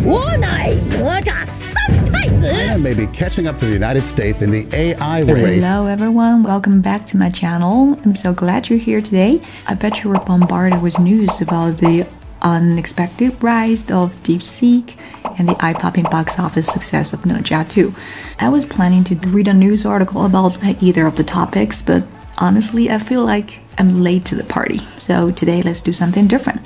我乃哪吒三太子。 China may be catching up to the United States in the AI race. Hello everyone, welcome back to my channel. I'm so glad you're here today. I bet you were bombarded with news about the unexpected rise of DeepSeek and the eye-popping box office success of哪吒 2. I was planning to read a news article about either of the topics, but honestly, I feel like I'm late to the party. So today, let's do something different.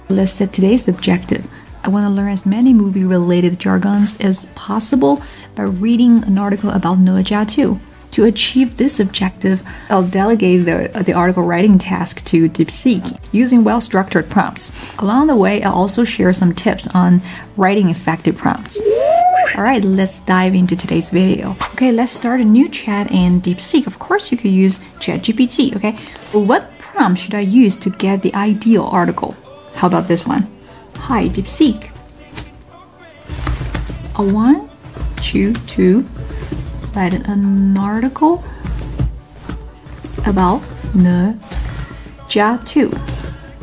Let's set today's objective. I want to learn as many movie-related jargons as possible by reading an article about哪吒 2. To achieve this objective, I'll delegate the article writing task to DeepSeek using well-structured prompts. Along the way, I'll also share some tips on writing effective prompts. Alright, let's dive into today's video. Okay, let's start a new chat in DeepSeek. Of course, you could use ChatGPT, okay? What prompt should I use to get the ideal article? How about this one? Hi, DeepSeek. I want you to write an article about哪吒 2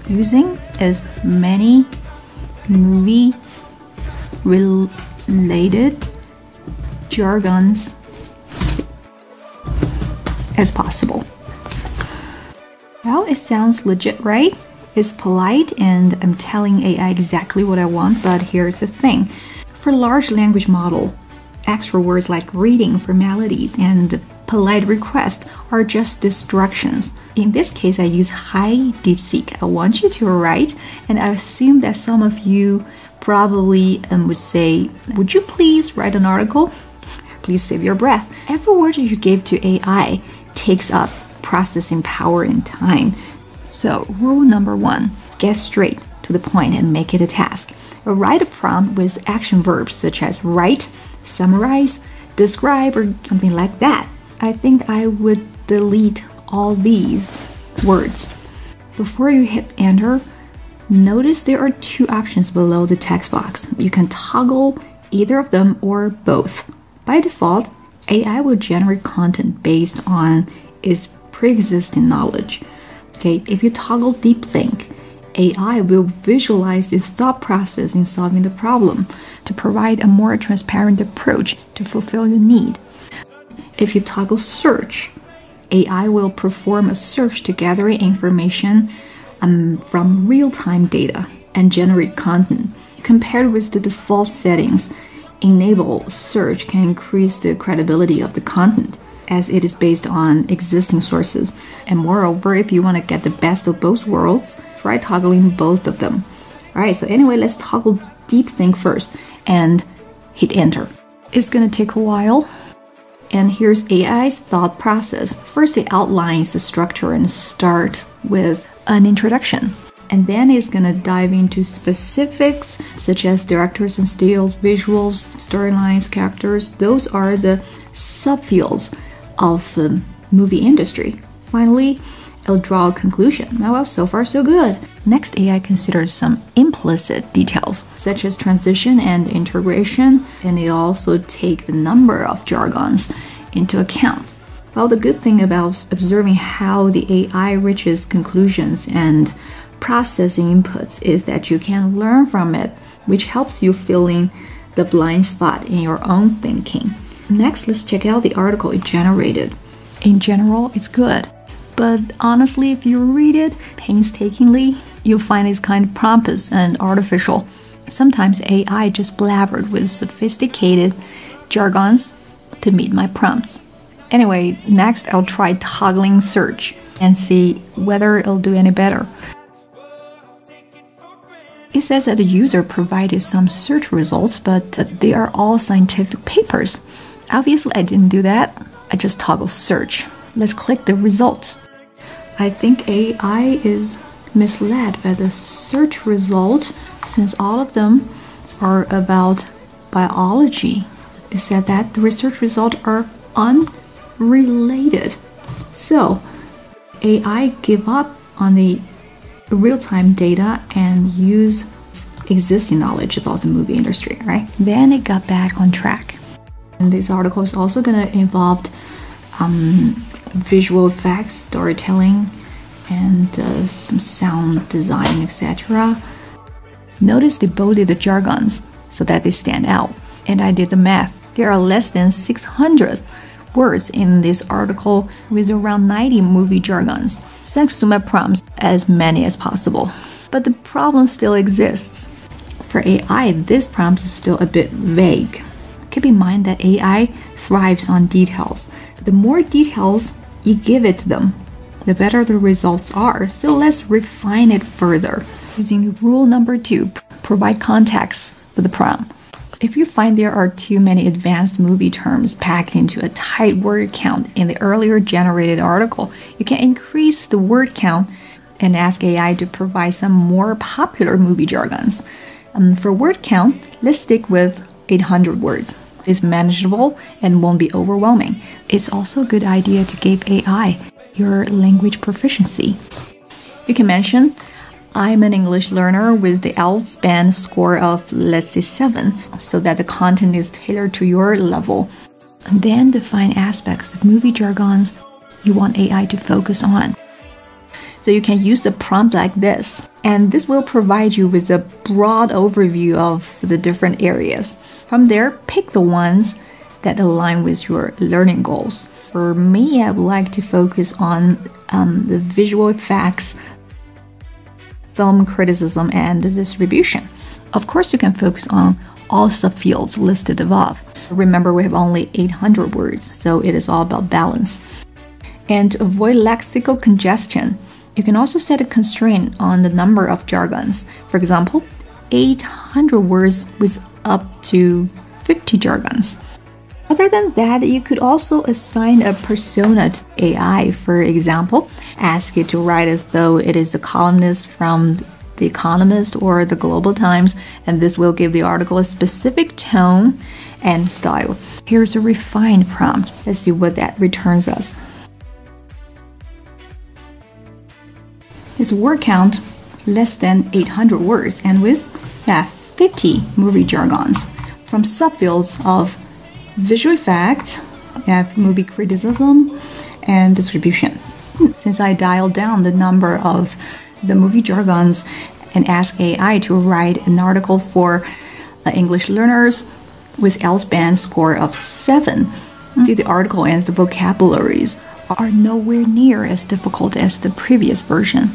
using as many movie-related jargons as possible. Well, it sounds legit, right? It's polite and I'm telling AI exactly what I want, but here's the thing. For large language model, extra words like reading, formalities, and polite requests are just distractions. In this case, I use Hi DeepSeek. I want you to write, and I assume that some of you probably would say, would you please write an article? Please save your breath. Every word you give to AI takes up processing power and time. So, rule number 1, get straight to the point and make it a task. Write a prompt with action verbs such as write, summarize, describe, or something like that. I think I would delete all these words. Before you hit enter, notice there are 2 options below the text box. You can toggle either of them or both. By default, AI will generate content based on its pre-existing knowledge. Okay, if you toggle deep think, AI will visualize its thought process in solving the problem to provide a more transparent approach to fulfill your need. If you toggle search, AI will perform a search to gather information from real-time data and generate content. Compared with the default settings, enable search can increase the credibility of the content, as it is based on existing sources. And moreover, if you want to get the best of both worlds, try toggling both of them. Alright, so anyway, let's toggle deep think first and hit enter. It's gonna take a while. And here's AI's thought process. First, it outlines the structure and start with an introduction. And then it's gonna dive into specifics such as directors and stills, visuals, storylines, characters. Those are the subfields of the movie industry. Finally, it'll draw a conclusion. Well, so far so good. Next, AI considers some implicit details, such as transition and integration, and it also takes the number of jargons into account. Well, the good thing about observing how the AI reaches conclusions and processing inputs is that you can learn from it, which helps you fill in the blind spot in your own thinking. Next, let's check out the article it generated. In general, it's good. But honestly, if you read it painstakingly, you'll find it's kind of pompous and artificial. Sometimes AI just blabbered with sophisticated jargons to meet my prompts. Anyway, next I'll try toggling search and see whether it'll do any better. It says that the user provided some search results, but they are all scientific papers. Obviously, I didn't do that. I just toggle search. Let's click the results. I think AI is misled by the search result since all of them are about biology. It said that the research results are unrelated. So, AI give up on the real-time data and use existing knowledge about the movie industry, right? Then it got back on track. And this article is also going to involve visual effects, storytelling, and some sound design, etc. Notice they bolded the jargons so that they stand out. And I did the math. There are less than 600 words in this article with around 90 movie jargons. Thanks to my prompts, as many as possible. But the problem still exists. For AI, this prompt is still a bit vague. Keep in mind that AI thrives on details. The more details you give it to them, the better the results are. So let's refine it further. Using rule number 2, provide context for the prompt. If you find there are too many advanced movie terms packed into a tight word count in the earlier generated article, you can increase the word count and ask AI to provide some more popular movie jargons. For word count, let's stick with 800 words. It's manageable and won't be overwhelming. It's also a good idea to give AI your language proficiency. You can mention, I'm an English learner with the L-SPAN score of, let's say, 7, so that the content is tailored to your level. And then define aspects of movie jargons you want AI to focus on. So you can use the prompt like this, and this will provide you with a broad overview of the different areas. From there, pick the ones that align with your learning goals. For me, I would like to focus on the visual effects, film criticism, and the distribution. Of course, you can focus on all subfields listed above. Remember, we have only 800 words, so it is all about balance. And to avoid lexical congestion, you can also set a constraint on the number of jargons. For example, 800 words with up to 50 jargons. Other than that, you could also assign a persona to AI. For example, ask it to write as though it is a columnist from The Economist or the Global Times, and this will give the article a specific tone and style. Here's a refined prompt. Let's see what that returns us. Its word count less than 800 words, and with 50 movie jargons from subfields of visual effect, movie criticism, and distribution. Since I dialed down the number of the movie jargons and asked AI to write an article for English learners with L-SPAN score of 7, see the article and the vocabularies are nowhere near as difficult as the previous version.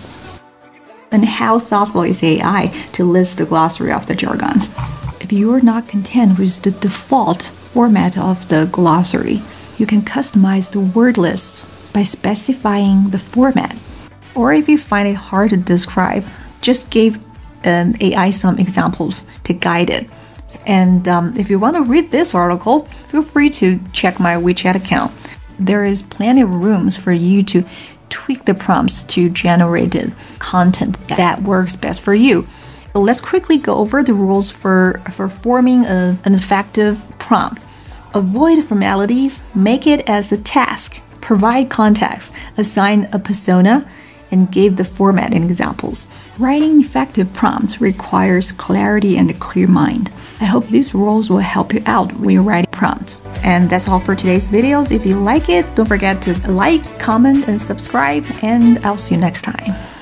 And how thoughtful is AI to list the glossary of the jargons? If you are not content with the default format of the glossary, you can customize the word lists by specifying the format. Or if you find it hard to describe, just give AI some examples to guide it. And if you want to read this article, feel free to check my WeChat account. There is plenty of rooms for you to tweak the prompts to generate content that works best for you. So let's quickly go over the rules for forming an effective prompt. Avoid formalities, make it as a task, provide context, assign a persona, and give the format and examples. Writing effective prompts requires clarity and a clear mind. I hope these rules will help you out when you're writing prompts. And that's all for today's videos. If you like it, don't forget to like, comment, and subscribe, and I'll see you next time.